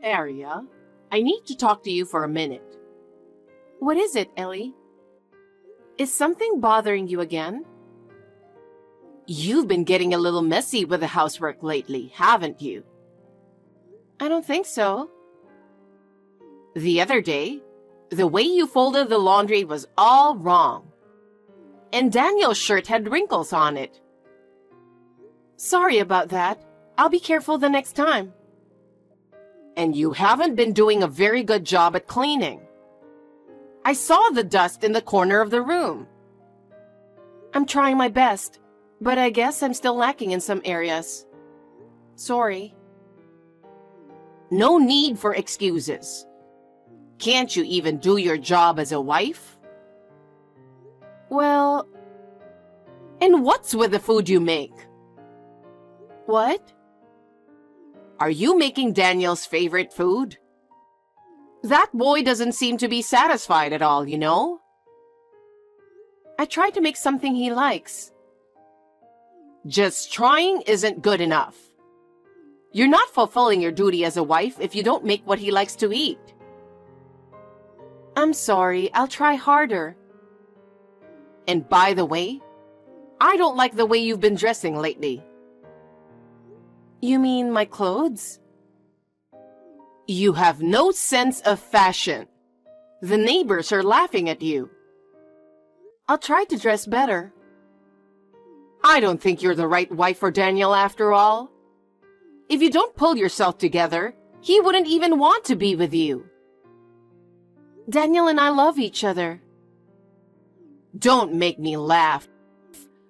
Aria, I need to talk to you for a minute. What is it, Ellie? Is something bothering you again? You've been getting a little messy with the housework lately, haven't you? I don't think so. The other day, the way you folded the laundry was all wrong. And Daniel's shirt had wrinkles on it. Sorry about that. I'll be careful the next time. And you haven't been doing a very good job at cleaning. I saw the dust in the corner of the room. I'm trying my best, but I guess I'm still lacking in some areas. Sorry. No need for excuses. Can't you even do your job as a wife? Well... And what's with the food you make? What? Are you making Daniel's favorite food? That boy doesn't seem to be satisfied at all, you know? I try to make something he likes. Just trying isn't good enough. You're not fulfilling your duty as a wife if you don't make what he likes to eat. I'm sorry, I'll try harder. And by the way, I don't like the way you've been dressing lately. You mean my clothes? You have no sense of fashion. The neighbors are laughing at you. I'll try to dress better. I don't think you're the right wife for Daniel after all. If you don't pull yourself together, he wouldn't even want to be with you. Daniel and I love each other. Don't make me laugh.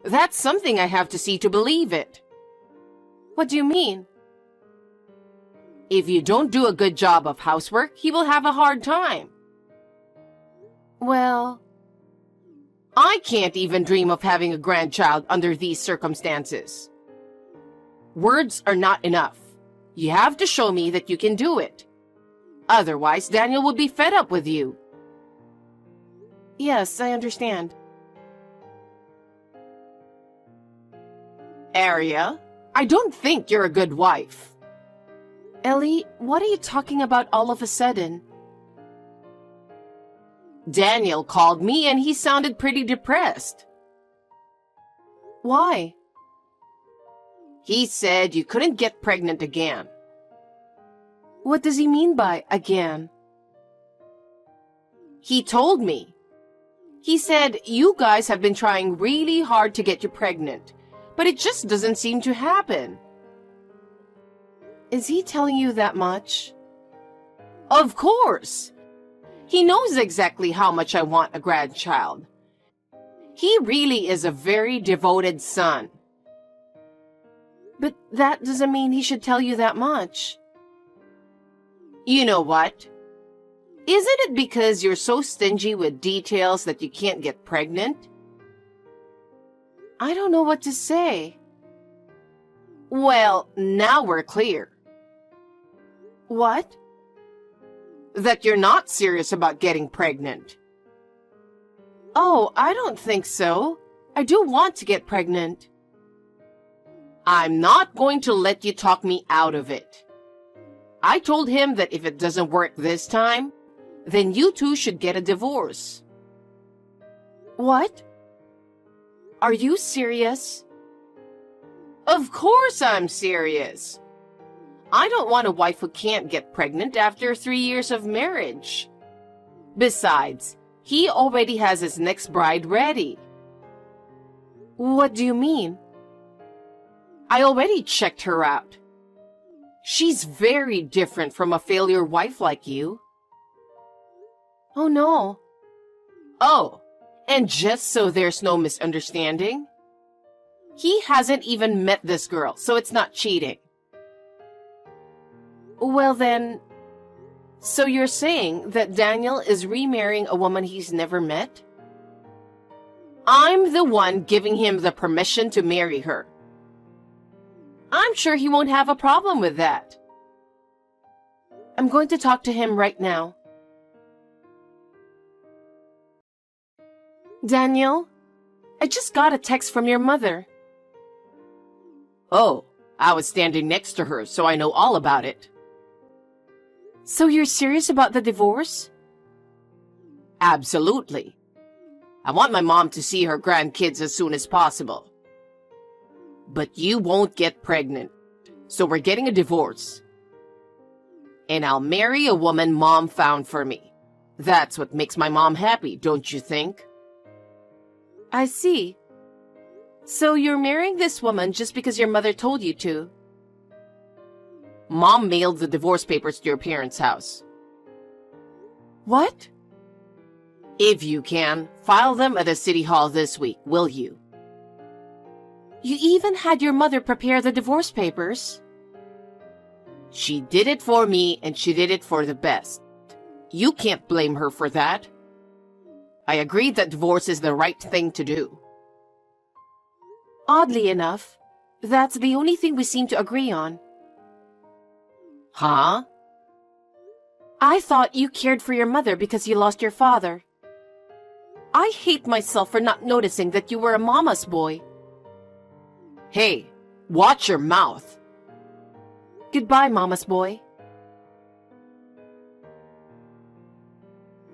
That's something I have to see to believe it. What do you mean? If you don't do a good job of housework, he will have a hard time. Well... I can't even dream of having a grandchild under these circumstances. Words are not enough. You have to show me that you can do it. Otherwise, Daniel will be fed up with you. Yes, I understand. Aria, I don't think you're a good wife. Ellie, what are you talking about all of a sudden? Daniel called me and he sounded pretty depressed. Why? He said you couldn't get pregnant again. What does he mean by again? He told me. He said you guys have been trying really hard to get you pregnant, but it just doesn't seem to happen. Is he telling you that much? Of course. He knows exactly how much I want a grandchild. He really is a very devoted son. But that doesn't mean he should tell you that much. You know what? Isn't it because you're so stingy with details that you can't get pregnant? I don't know what to say. Well, now we're clear. What? That you're not serious about getting pregnant. Oh, I don't think so. I do want to get pregnant. I'm not going to let you talk me out of it. I told him that if it doesn't work this time, then you two should get a divorce. What? Are you serious? Of course I'm serious. I don't want a wife who can't get pregnant after 3 years of marriage. Besides, he already has his next bride ready. What do you mean? I already checked her out. She's very different from a failure wife like you. Oh no. Oh, and just so there's no misunderstanding, he hasn't even met this girl, so it's not cheating. Well then, so you're saying that Daniel is remarrying a woman he's never met? I'm the one giving him the permission to marry her. I'm sure he won't have a problem with that. I'm going to talk to him right now. Daniel, I just got a text from your mother. Oh, I was standing next to her, so I know all about it. So you're serious about the divorce? Absolutely. I want my mom to see her grandkids as soon as possible. But you won't get pregnant, so we're getting a divorce. And I'll marry a woman Mom found for me. That's what makes my mom happy, don't you think? I see. So you're marrying this woman just because your mother told you to? Mom mailed the divorce papers to your parents' house. What? If you can, file them at the city hall this week, will you? You even had your mother prepare the divorce papers? She did it for me, and she did it for the best. You can't blame her for that. I agreed that divorce is the right thing to do. Oddly enough, that's the only thing we seem to agree on. Huh? I thought you cared for your mother because you lost your father. I hate myself for not noticing that you were a mama's boy. Hey, watch your mouth. Goodbye, mama's boy.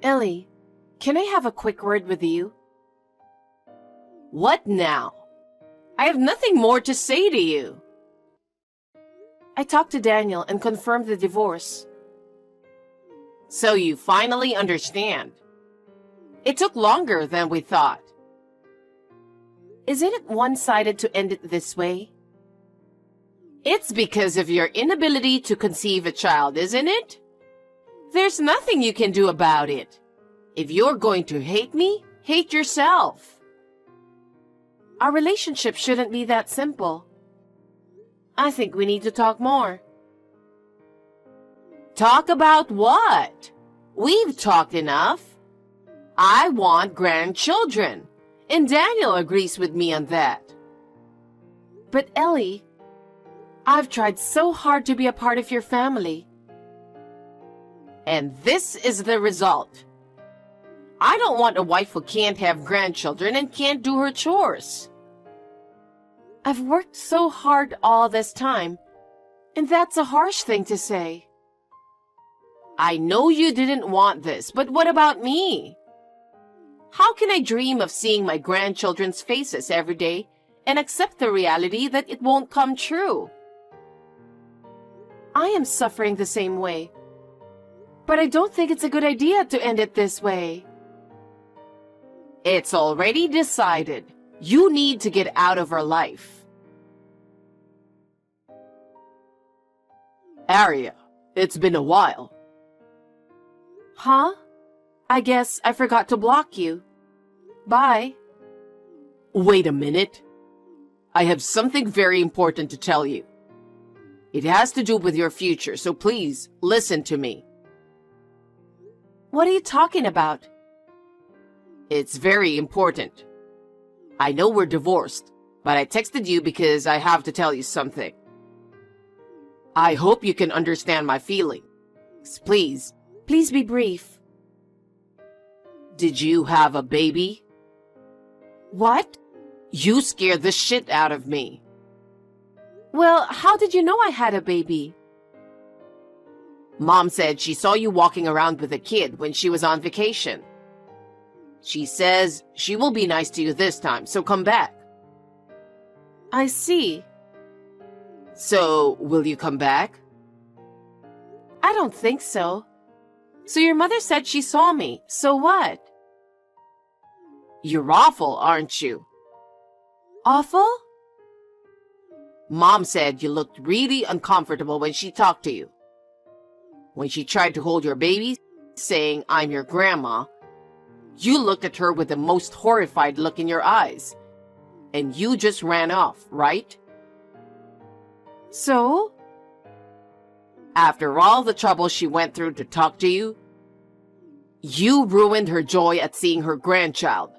Ellie, can I have a quick word with you? What now? I have nothing more to say to you. I talked to Daniel and confirmed the divorce. So you finally understand. It took longer than we thought. Isn't it one-sided to end it this way? It's because of your inability to conceive a child, isn't it? There's nothing you can do about it. If you're going to hate me, hate yourself. Our relationship shouldn't be that simple. I think we need to talk more. Talk about what? We've talked enough. I want grandchildren, and Daniel agrees with me on that. But Ellie, I've tried so hard to be a part of your family. And this is the result. I don't want a wife who can't have grandchildren and can't do her chores. I've worked so hard all this time, and that's a harsh thing to say. I know you didn't want this, but what about me? How can I dream of seeing my grandchildren's faces every day and accept the reality that it won't come true? I am suffering the same way, but I don't think it's a good idea to end it this way. It's already decided. You need to get out of her life. Aria, it's been a while. Huh? I guess I forgot to block you. Bye. Wait a minute. I have something very important to tell you. It has to do with your future, so please listen to me. What are you talking about? It's very important. I know we're divorced, but I texted you because I have to tell you something. I hope you can understand my feelings. Please. Please be brief. Did you have a baby? What? You scared the shit out of me. Well, how did you know I had a baby? Mom said she saw you walking around with a kid when she was on vacation. She says she will be nice to you this time, so come back. I see. So, will you come back? I don't think so. So your mother said she saw me, so what? You're awful, aren't you? Awful? Mom said you looked really uncomfortable when she talked to you. When she tried to hold your baby, saying, "I'm your grandma," you looked at her with the most horrified look in your eyes. And you just ran off, right? So? After all the trouble she went through to talk to you, you ruined her joy at seeing her grandchild.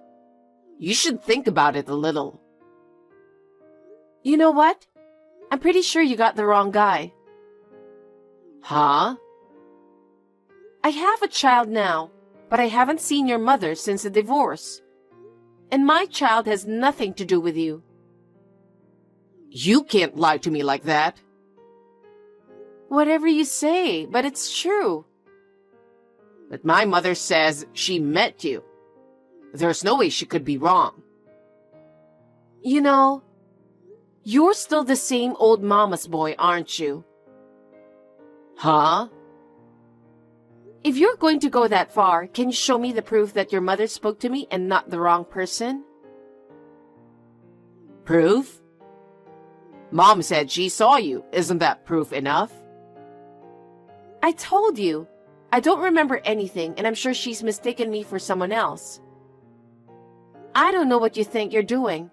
You should think about it a little. You know what? I'm pretty sure you got the wrong guy. Huh? I have a child now, but I haven't seen your mother since the divorce. And my child has nothing to do with you. You can't lie to me like that. Whatever you say, but it's true. But my mother says she met you. There's no way she could be wrong. You know, you're still the same old mama's boy, aren't you? Huh? If you're going to go that far, can you show me the proof that your mother spoke to me and not the wrong person? Proof? Mom said she saw you. Isn't that proof enough? I told you. I don't remember anything, and I'm sure she's mistaken me for someone else. I don't know what you think you're doing.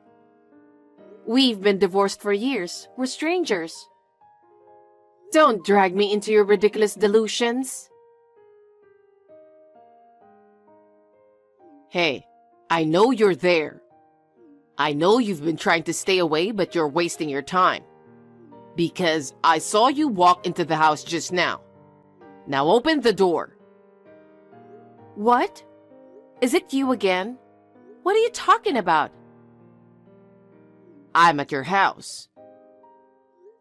We've been divorced for years. We're strangers. Don't drag me into your ridiculous delusions. Hey, I know you're there. I know you've been trying to stay away, but you're wasting your time. Because I saw you walk into the house just now. Now open the door. What? Is it you again? What are you talking about? I'm at your house.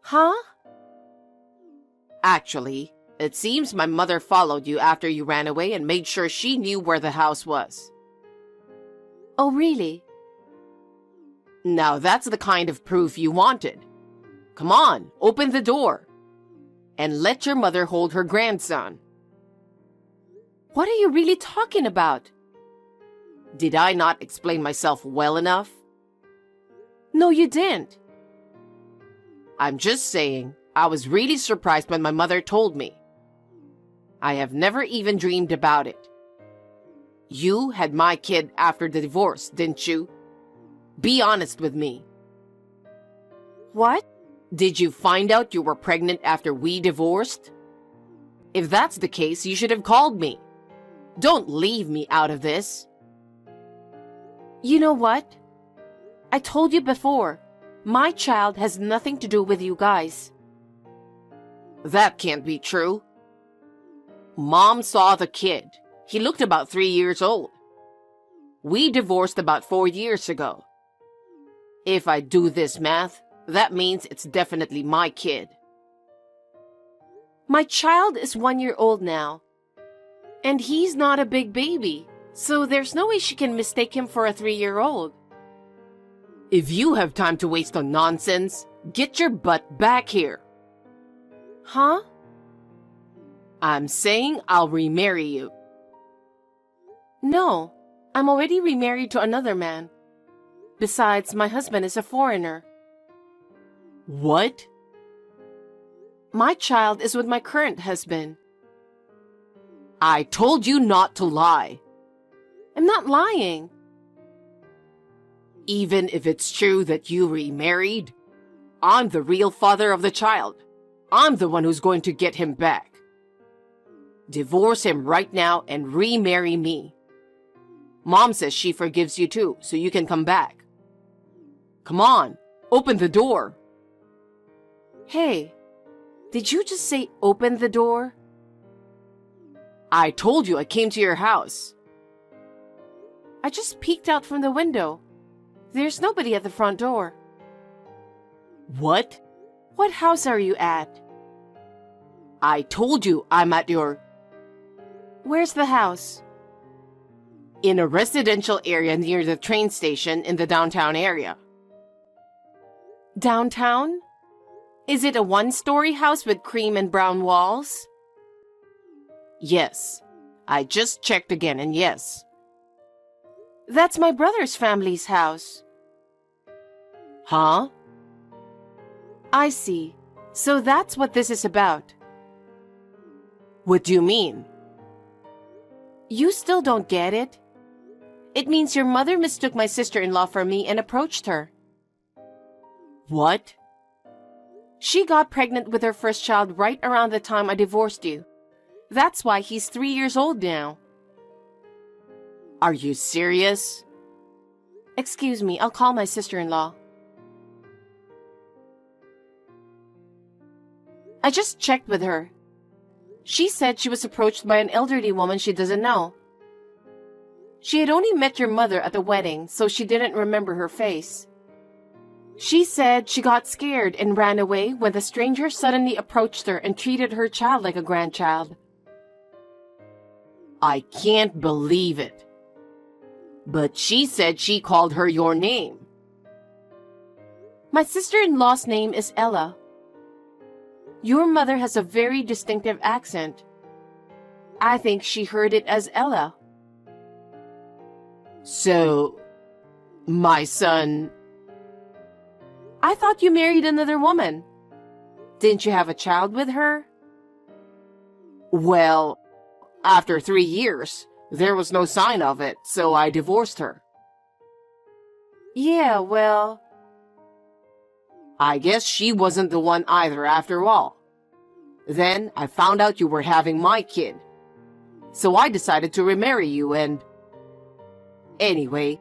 Huh? Actually, it seems my mother followed you after you ran away and made sure she knew where the house was. Oh, really? Now that's the kind of proof you wanted. Come on, open the door. And let your mother hold her grandson. What are you really talking about? Did I not explain myself well enough? No, you didn't. I'm just saying, I was really surprised when my mother told me. I have never even dreamed about it. You had my kid after the divorce, didn't you? Be honest with me. What? Did you find out you were pregnant after we divorced? If that's the case, you should have called me. Don't leave me out of this. You know what? I told you before, my child has nothing to do with you guys. That can't be true. Mom saw the kid. He looked about 3 years old. We divorced about 4 years ago. If I do this math, that means it's definitely my kid. My child is 1 year old now. And he's not a big baby, so there's no way she can mistake him for a 3-year-old. If you have time to waste on nonsense, get your butt back here. Huh? I'm saying I'll remarry you. No, I'm already remarried to another man. Besides, my husband is a foreigner. What? My child is with my current husband. I told you not to lie. I'm not lying. Even if it's true that you remarried, I'm the real father of the child. I'm the one who's going to get him back. Divorce him right now and remarry me. Mom says she forgives you too, so you can come back. Come on, open the door. Hey, did you just say open the door? I told you I came to your house. I just peeked out from the window. There's nobody at the front door. What? What house are you at? I told you I'm at your... Where's the house? In a residential area near the train station in the downtown area. Downtown? Is it a 1-story house with cream and brown walls? Yes. I just checked again and yes. That's my brother's family's house. Huh? I see. So that's what this is about. What do you mean? You still don't get it? It means your mother mistook my sister-in-law for me and approached her. What? She got pregnant with her first child right around the time I divorced you. That's why he's 3 years old now. Are you serious? Excuse me, I'll call my sister-in-law. I just checked with her. She said she was approached by an elderly woman she doesn't know. She had only met your mother at the wedding, so she didn't remember her face. She said she got scared and ran away when the stranger suddenly approached her and treated her child like a grandchild. I can't believe it. But she said she called her your name. My sister-in-law's name is Ella. Your mother has a very distinctive accent. I think she heard it as Ella. So, my son... I thought you married another woman. Didn't you have a child with her? Well, after 3 years, there was no sign of it, so I divorced her. Yeah, well... I guess she wasn't the one either after all. Then I found out you were having my kid. So I decided to remarry you and... Anyway,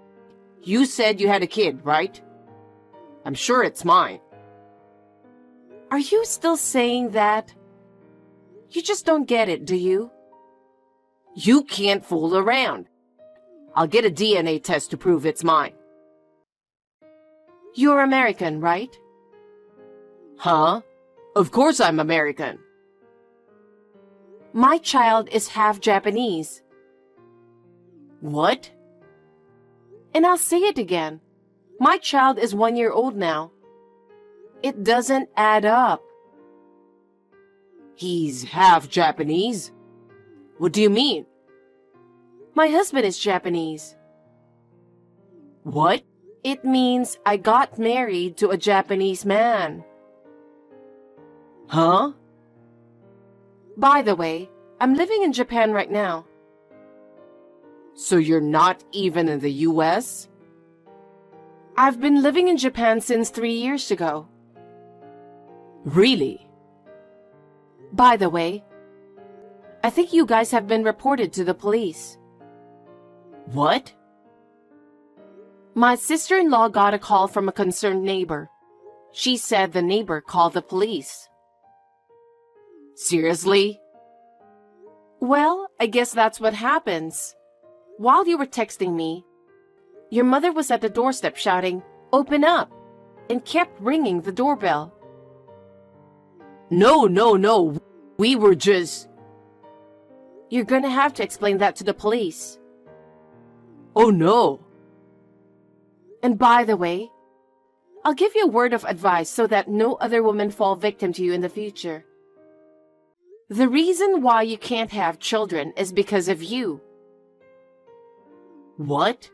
you said you had a kid, right? I'm sure it's mine. Are you still saying that? You just don't get it, do you? You can't fool around. I'll get a DNA test to prove it's mine. You're American, right? Huh? Of course I'm American. My child is half Japanese. What? And I'll say it again. My child is 1 year old now. It doesn't add up. He's half Japanese? What do you mean? My husband is Japanese. What? It means I got married to a Japanese man. Huh? By the way, I'm living in Japan right now. So you're not even in the US? I've been living in Japan since 3 years ago. Really? By the way, I think you guys have been reported to the police. What? My sister-in-law got a call from a concerned neighbor. She said the neighbor called the police. Seriously? Well, I guess that's what happens. While you were texting me, your mother was at the doorstep shouting, "Open up," and kept ringing the doorbell. No. We were just... You're gonna have to explain that to the police. Oh no. And by the way, I'll give you a word of advice so that no other women fall victim to you in the future. The reason why you can't have children is because of you. What?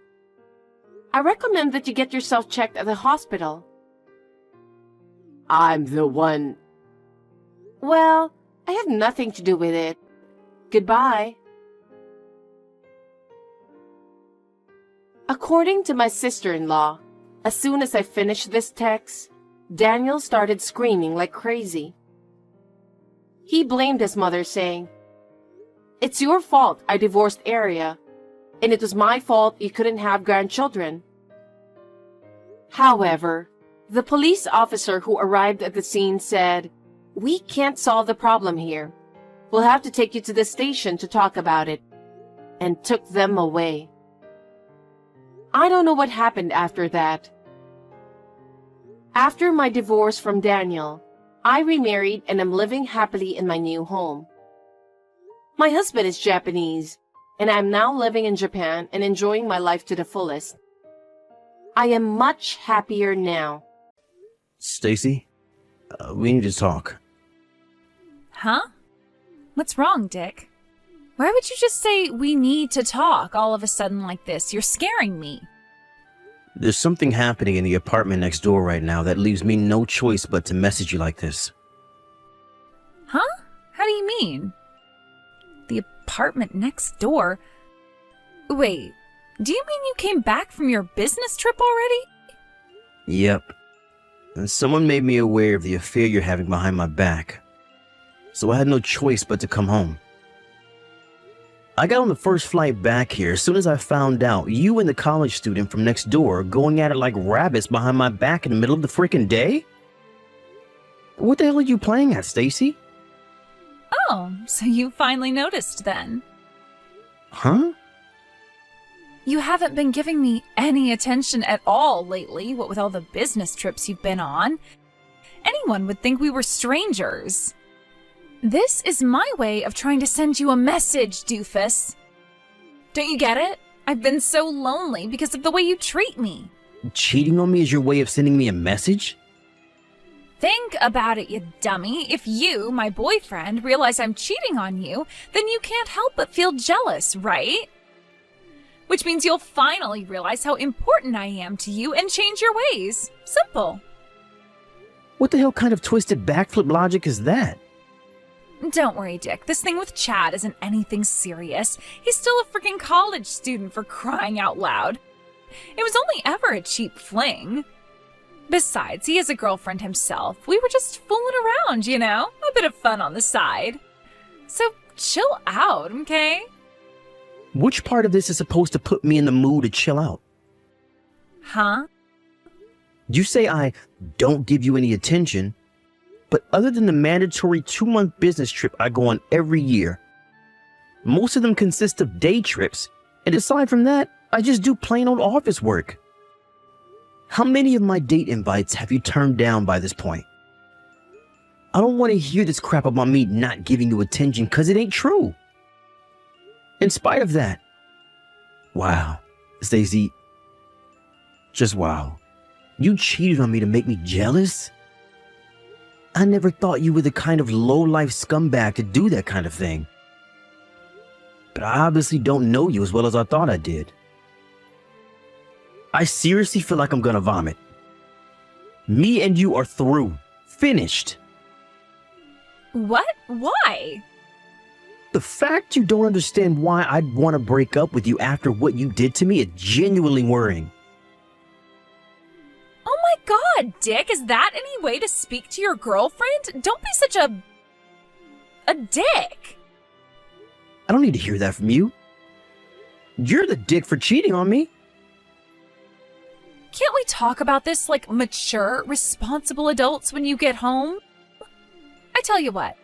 I recommend that you get yourself checked at the hospital. I'm the one... Well, I have nothing to do with it. Goodbye. According to my sister-in-law, as soon as I finished this text, Daniel started screaming like crazy. He blamed his mother, saying, "It's your fault I divorced Aria, and it was my fault you couldn't have grandchildren." However, the police officer who arrived at the scene said, "We can't solve the problem here. We'll have to take you to the station to talk about it," and took them away. I don't know what happened after that. After my divorce from Daniel, I remarried and am living happily in my new home. My husband is Japanese, and I'm now living in Japan and enjoying my life to the fullest. I am much happier now. Stacy, we need to talk. Huh? What's wrong, Dick? Why would you just say we need to talk all of a sudden like this? You're scaring me. There's something happening in the apartment next door right now that leaves me no choice but to message you like this. Huh? How do you mean? The apartment next door? Wait, do you mean you came back from your business trip already? Yep. And someone made me aware of the affair you're having behind my back. So I had no choice but to come home. I got on the first flight back here as soon as I found out you and the college student from next door going at it like rabbits behind my back in the middle of the freaking day? What the hell are you playing at, Stacy? Oh, so you finally noticed then. Huh? You haven't been giving me any attention at all lately, what with all the business trips you've been on. Anyone would think we were strangers. This is my way of trying to send you a message, doofus. Don't you get it? I've been so lonely because of the way you treat me. Cheating on me is your way of sending me a message? Think about it, you dummy. If you, my boyfriend, realize I'm cheating on you, then you can't help but feel jealous, right? Which means you'll finally realize how important I am to you and change your ways. Simple. What the hell kind of twisted backflip logic is that? Don't worry, Dick. This thing with Chad isn't anything serious. He's still a freaking college student, for crying out loud. It was only ever a cheap fling. Besides, he has a girlfriend himself. We were just fooling around, you know? A bit of fun on the side. So chill out, okay? Which part of this is supposed to put me in the mood to chill out? Huh? You say I don't give you any attention, but other than the mandatory 2-month business trip I go on every year, most of them consist of day trips, and aside from that, I just do plain old office work. How many of my date invites have you turned down by this point? I don't want to hear this crap about me not giving you attention because it ain't true. In spite of that, wow, Stacy, just wow. You cheated on me to make me jealous? I never thought you were the kind of low-life scumbag to do that kind of thing. But I obviously don't know you as well as I thought I did. I seriously feel like I'm gonna vomit. Me and you are through. Finished. What? Why? The fact you don't understand why I'd want to break up with you after what you did to me is genuinely worrying. Oh my god, Dick, is that any way to speak to your girlfriend? Don't be such a dick. I don't need to hear that from you. You're the dick for cheating on me. Can't we talk about this like mature, responsible adults when you get home? I tell you what,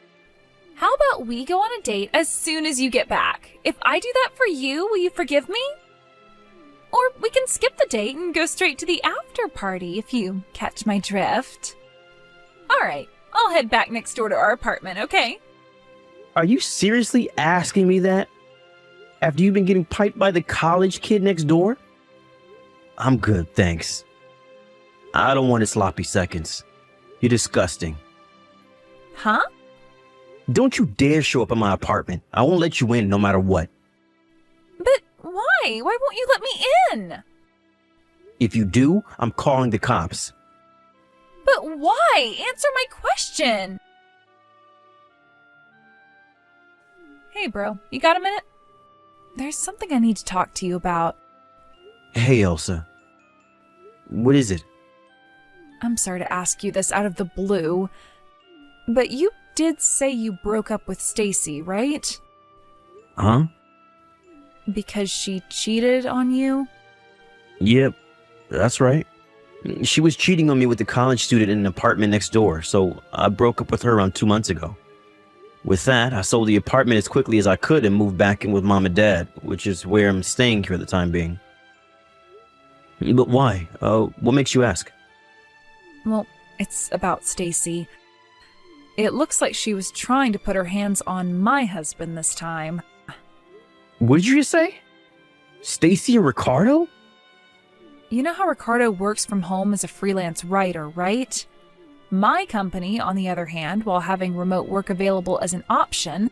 how about we go on a date as soon as you get back? If I do that for you, will you forgive me? Or we can skip the date and go straight to the after party if you catch my drift. All right, I'll head back next door to our apartment, okay? Are you seriously asking me that? After you've been getting piped by the college kid next door? I'm good, thanks. I don't want sloppy seconds. You're disgusting. Huh? Don't you dare show up at my apartment. I won't let you in no matter what. But why? Why won't you let me in? If you do, I'm calling the cops. But why? Answer my question. Hey, bro, you got a minute? There's something I need to talk to you about. Hey, Elsa. What is it? I'm sorry to ask you this out of the blue, but you did say you broke up with Stacy, right? Huh? Because she cheated on you? Yep, that's right. She was cheating on me with the college student in an apartment next door, so I broke up with her around 2 months ago. With that, I sold the apartment as quickly as I could and moved back in with Mom and Dad, which is where I'm staying for the time being. But why? What makes you ask? Well, it's about Stacy. It looks like she was trying to put her hands on my husband this time. What did you just say? Stacy and Ricardo? You know how Ricardo works from home as a freelance writer, right? My company, on the other hand, while having remote work available as an option,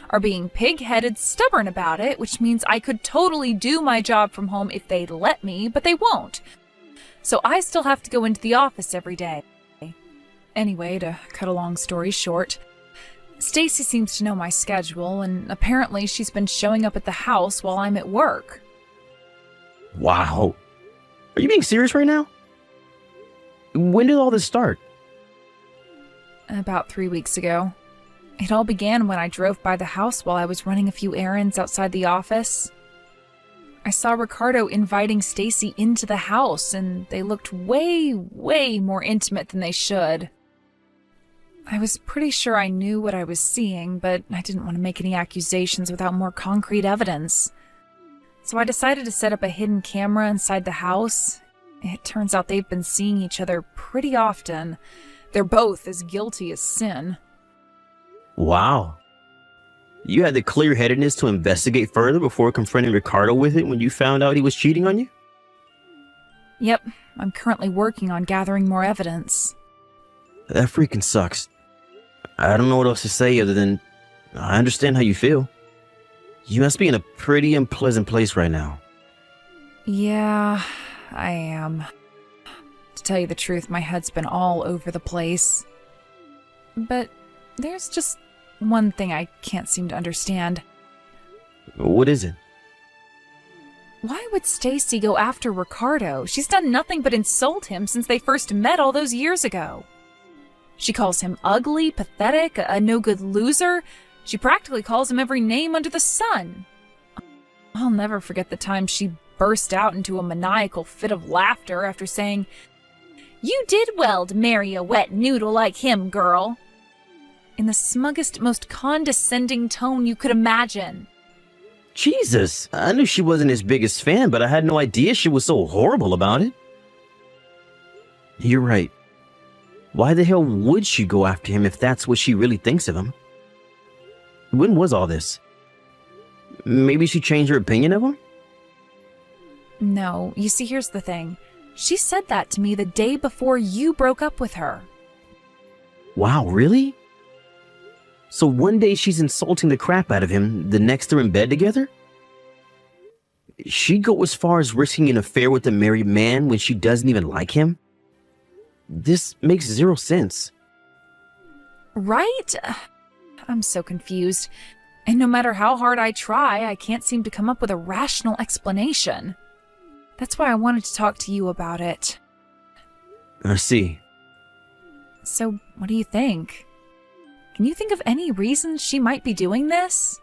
are being pig-headed stubborn about it, which means I could totally do my job from home if they'd let me, but they won't. So I still have to go into the office every day. Anyway, to cut a long story short, Stacy seems to know my schedule, and apparently she's been showing up at the house while I'm at work. Wow. Are you being serious right now? When did all this start? About 3 weeks ago. It all began when I drove by the house while I was running a few errands outside the office. I saw Ricardo inviting Stacy into the house, and they looked way, way more intimate than they should. I was pretty sure I knew what I was seeing, but I didn't want to make any accusations without more concrete evidence. So I decided to set up a hidden camera inside the house. It turns out they've been seeing each other pretty often. They're both as guilty as sin. Wow. You had the clear-headedness to investigate further before confronting Ricardo with it when you found out he was cheating on you? Yep, I'm currently working on gathering more evidence. That freaking sucks. I don't know what else to say other than I understand how you feel. You must be in a pretty unpleasant place right now. Yeah, I am. To tell you the truth, my head's been all over the place. But there's just one thing I can't seem to understand. What is it? Why would Stacy go after Ricardo? She's done nothing but insult him since they first met all those years ago. She calls him ugly, pathetic, a no-good loser. She practically calls him every name under the sun. I'll never forget the time she burst out into a maniacal fit of laughter after saying, "You did well to marry a wet noodle like him, girl," in the smuggest, most condescending tone you could imagine. Jesus, I knew she wasn't his biggest fan, but I had no idea she was so horrible about it. You're right. Why the hell would she go after him if that's what she really thinks of him? When was all this? Maybe she changed her opinion of him? No, you see, here's the thing. She said that to me the day before you broke up with her. Wow, really? So one day she's insulting the crap out of him, the next they're in bed together? She'd go as far as risking an affair with a married man when she doesn't even like him? This makes zero sense. Right? I'm so confused. And no matter how hard I try, I can't seem to come up with a rational explanation. That's why I wanted to talk to you about it. I see. So, what do you think? Can you think of any reasons she might be doing this?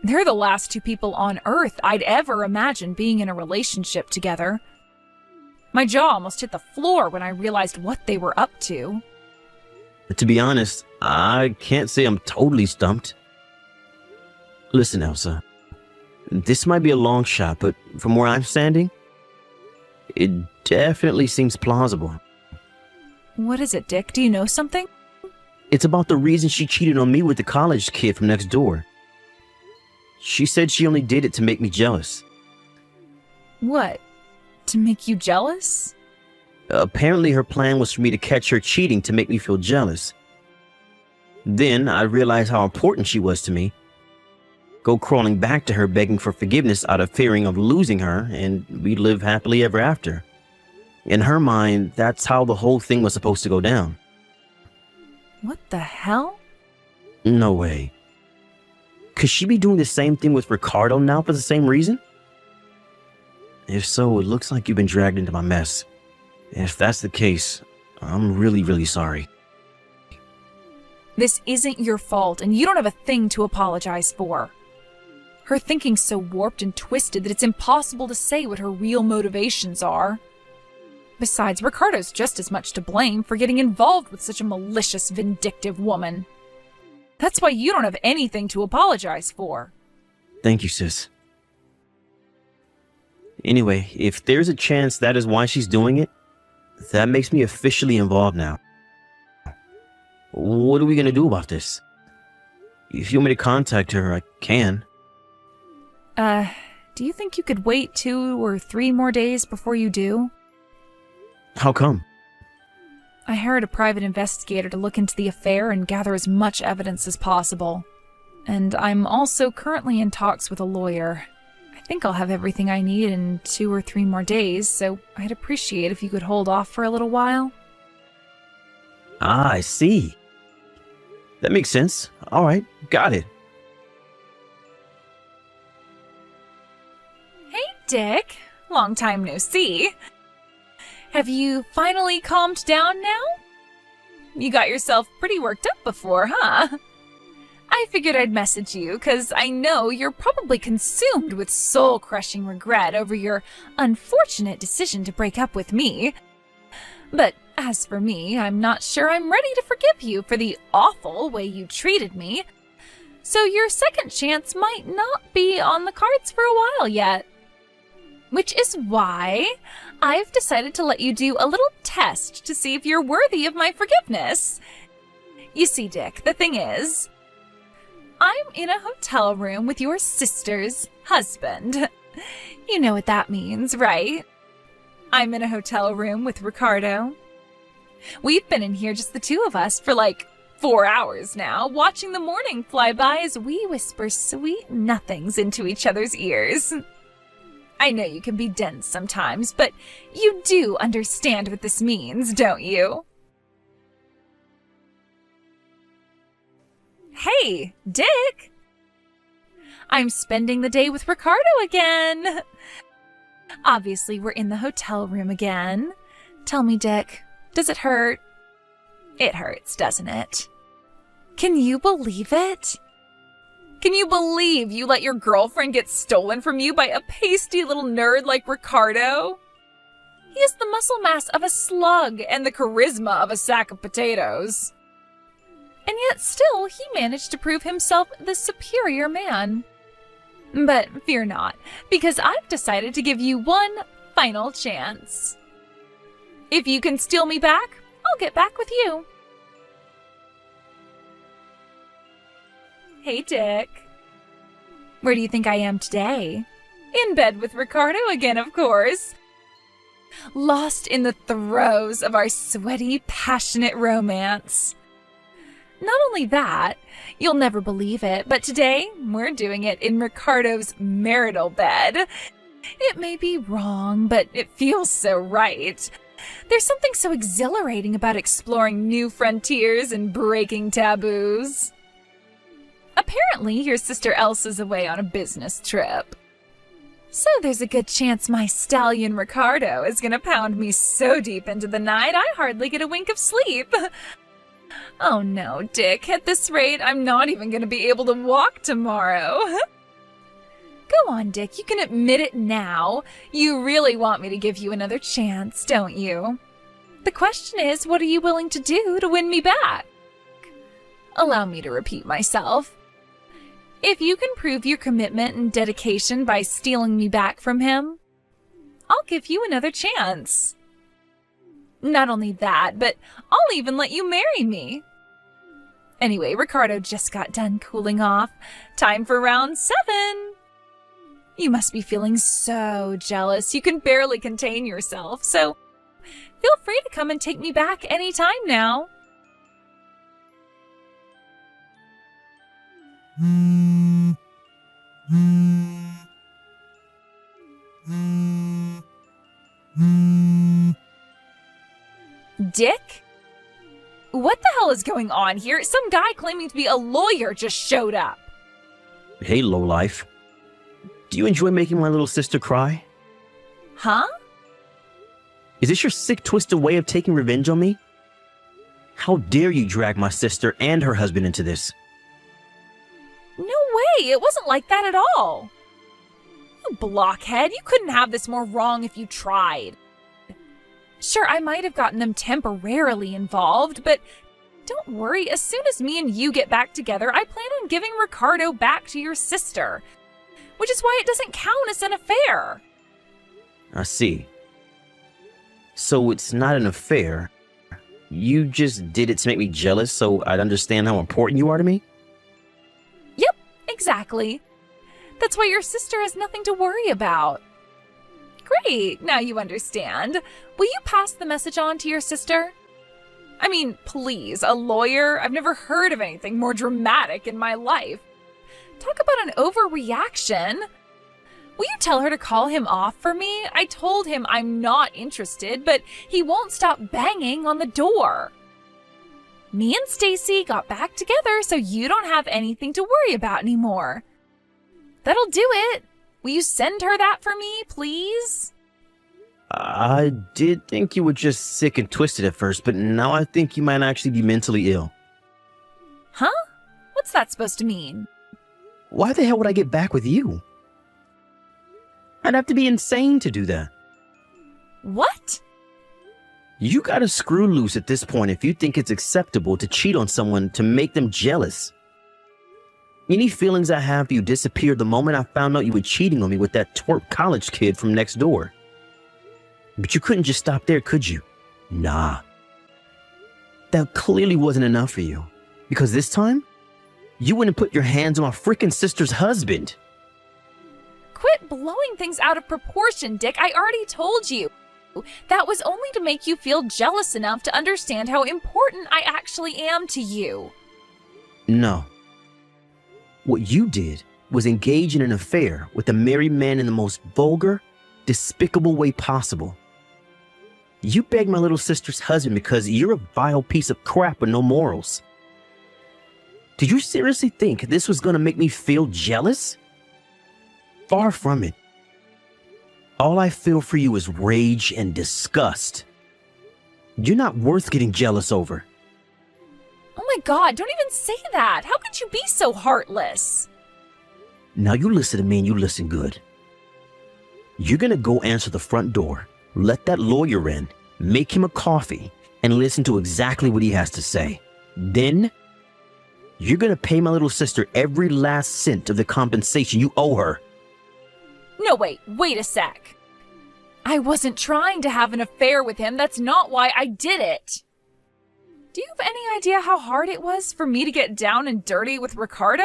They're the last two people on Earth I'd ever imagine being in a relationship together. My jaw almost hit the floor when I realized what they were up to. To be honest, I can't say I'm totally stumped. Listen, Elsa. This might be a long shot, but from where I'm standing, it definitely seems plausible. What is it, Dick? Do you know something? It's about the reason she cheated on me with the college kid from next door. She said she only did it to make me jealous. What? To make you jealous? Apparently her plan was for me to catch her cheating to make me feel jealous. Then I realized how important she was to me. Go crawling back to her begging for forgiveness out of fearing of losing her, and we'd live happily ever after. In her mind, that's how the whole thing was supposed to go down. What the hell? No way. Could she be doing the same thing with Ricardo now for the same reason? If so, it looks like you've been dragged into my mess. If that's the case, I'm really, really sorry. This isn't your fault, and you don't have a thing to apologize for. Her thinking's so warped and twisted that it's impossible to say what her real motivations are. Besides, Ricardo's just as much to blame for getting involved with such a malicious, vindictive woman. That's why you don't have anything to apologize for. Thank you, sis. Anyway, if there's a chance that is why she's doing it, that makes me officially involved now. What are we gonna do about this? If you want me to contact her, I can. Do you think you could wait 2 or 3 more days before you do? How come? I hired a private investigator to look into the affair and gather as much evidence as possible. And I'm also currently in talks with a lawyer. I think I'll have everything I need in 2 or 3 more days, so I'd appreciate if you could hold off for a little while. Ah, I see. That makes sense. All right, got it. Hey, Dick. Long time no see. Have you finally calmed down now? You got yourself pretty worked up before, huh? I figured I'd message you, because I know you're probably consumed with soul-crushing regret over your unfortunate decision to break up with me. But as for me, I'm not sure I'm ready to forgive you for the awful way you treated me. So your second chance might not be on the cards for a while yet. Which is why I've decided to let you do a little test to see if you're worthy of my forgiveness. You see, Dick, the thing is, I'm in a hotel room with your sister's husband. You know what that means, right? I'm in a hotel room with Ricardo. We've been in here, just the two of us, for like 4 hours now, watching the morning fly by as we whisper sweet nothings into each other's ears. I know you can be dense sometimes, but you do understand what this means, don't you? Hey, Dick! I'm spending the day with Ricardo again! Obviously, we're in the hotel room again. Tell me, Dick, does it hurt? It hurts, doesn't it? Can you believe it? Can you believe you let your girlfriend get stolen from you by a pasty little nerd like Ricardo? He has the muscle mass of a slug and the charisma of a sack of potatoes. And yet still, he managed to prove himself the superior man. But fear not, because I've decided to give you one final chance. If you can steal me back, I'll get back with you. Hey, Dick. Where do you think I am today? In bed with Ricardo again, of course. Lost in the throes of our sweaty, passionate romance. Not only that, you'll never believe it, but today we're doing it in Ricardo's marital bed. It may be wrong, but it feels so right. There's something so exhilarating about exploring new frontiers and breaking taboos. Apparently, your sister Elsa's away on a business trip. So there's a good chance my stallion Ricardo is gonna pound me so deep into the night I hardly get a wink of sleep. Oh no, Dick, at this rate, I'm not even gonna be able to walk tomorrow. Go on, Dick, you can admit it now. You really want me to give you another chance, don't you? The question is, what are you willing to do to win me back? Allow me to repeat myself. If you can prove your commitment and dedication by stealing me back from him, I'll give you another chance. Not only that, but I'll even let you marry me. Anyway, Ricardo just got done cooling off. Time for round 7. You must be feeling so jealous you can barely contain yourself, so feel free to come and take me back anytime now. Dick? What the hell is going on here? Some guy claiming to be a lawyer just showed up. Hey, lowlife. Do you enjoy making my little sister cry? Huh? Is this your sick, twisted way of taking revenge on me? How dare you drag my sister and her husband into this? No way! It wasn't like that at all! You blockhead, you couldn't have this more wrong if you tried. Sure, I might have gotten them temporarily involved, but don't worry, as soon as me and you get back together, I plan on giving Ricardo back to your sister. Which is why it doesn't count as an affair. I see. So it's not an affair. You just did it to make me jealous so I'd understand how important you are to me? Yep, exactly. That's why your sister has nothing to worry about. Great, now you understand. Will you pass the message on to your sister? I mean, please, a lawyer? I've never heard of anything more dramatic in my life. Talk about an overreaction. Will you tell her to call him off for me? I told him I'm not interested, but he won't stop banging on the door. Me and Stacy got back together so you don't have anything to worry about anymore. That'll do it. Will you send her that for me, please? I did think you were just sick and twisted at first, but now I think you might actually be mentally ill. Huh? What's that supposed to mean? Why the hell would I get back with you? I'd have to be insane to do that. What? You gotta screw loose at this point if you think it's acceptable to cheat on someone to make them jealous. Any feelings I have for you disappeared the moment I found out you were cheating on me with that twerp college kid from next door. But you couldn't just stop there, could you? Nah. That clearly wasn't enough for you. Because this time, you wouldn't put your hands on my freaking sister's husband. Quit blowing things out of proportion, Dick. I already told you. That was only to make you feel jealous enough to understand how important I actually am to you. No. What you did was engage in an affair with a married man in the most vulgar, despicable way possible. You begged my little sister's husband because you're a vile piece of crap with no morals. Did you seriously think this was gonna make me feel jealous? Far from it. All I feel for you is rage and disgust. You're not worth getting jealous over. Oh my God, don't even say that. How could you be so heartless? Now you listen to me and you listen good. You're gonna go answer the front door, let that lawyer in, make him a coffee, and listen to exactly what he has to say. Then, you're gonna pay my little sister every last cent of the compensation you owe her. No, wait a sec. I wasn't trying to have an affair with him. That's not why I did it. Do you have any idea how hard it was for me to get down and dirty with Ricardo?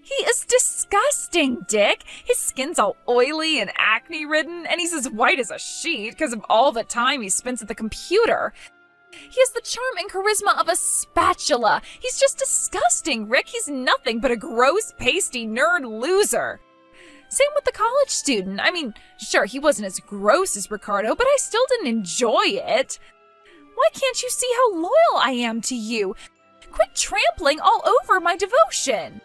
He is disgusting, Dick. His skin's all oily and acne-ridden, and he's as white as a sheet because of all the time he spends at the computer. He has the charm and charisma of a spatula. He's just disgusting, Rick. He's nothing but a gross, pasty nerd loser. Same with the college student. I mean, sure, he wasn't as gross as Ricardo, but I still didn't enjoy it. Why can't you see how loyal I am to you? Quit trampling all over my devotion.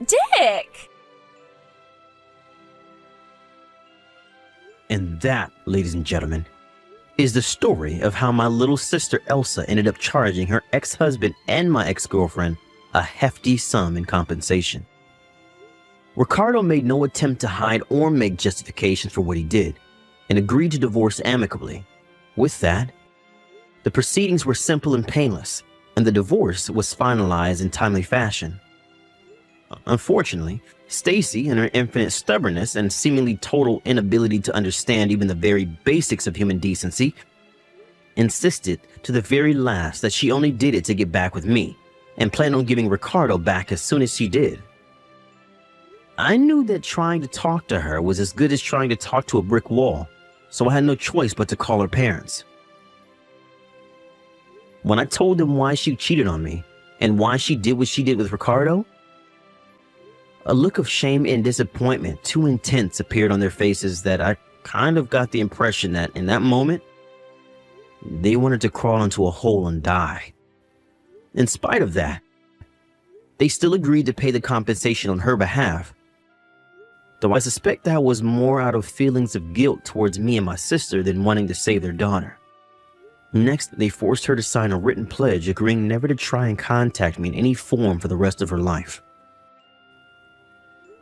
Dick! And that, ladies and gentlemen, is the story of how my little sister Elsa ended up charging her ex-husband and my ex-girlfriend a hefty sum in compensation. Ricardo made no attempt to hide or make justifications for what he did, and agreed to divorce amicably. With that, the proceedings were simple and painless, and the divorce was finalized in timely fashion. Unfortunately, Stacy, in her infinite stubbornness and seemingly total inability to understand even the very basics of human decency, insisted to the very last that she only did it to get back with me, and planned on giving Ricardo back as soon as she did. I knew that trying to talk to her was as good as trying to talk to a brick wall, so I had no choice but to call her parents. When I told them why she cheated on me, and why she did what she did with Ricardo, a look of shame and disappointment too intense appeared on their faces that I kind of got the impression that in that moment, they wanted to crawl into a hole and die. In spite of that, they still agreed to pay the compensation on her behalf, though I suspect that was more out of feelings of guilt towards me and my sister than wanting to save their daughter. Next, they forced her to sign a written pledge agreeing never to try and contact me in any form for the rest of her life.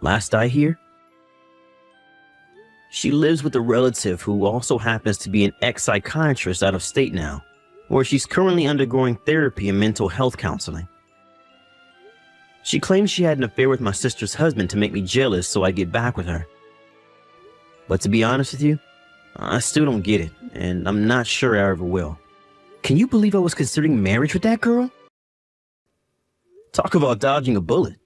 Last I hear, she lives with a relative who also happens to be an ex-psychiatrist out of state now, where she's currently undergoing therapy and mental health counseling. She claims she had an affair with my sister's husband to make me jealous so I get back with her. But to be honest with you, I still don't get it, and I'm not sure I ever will. Can you believe I was considering marriage with that girl? Talk about dodging a bullet.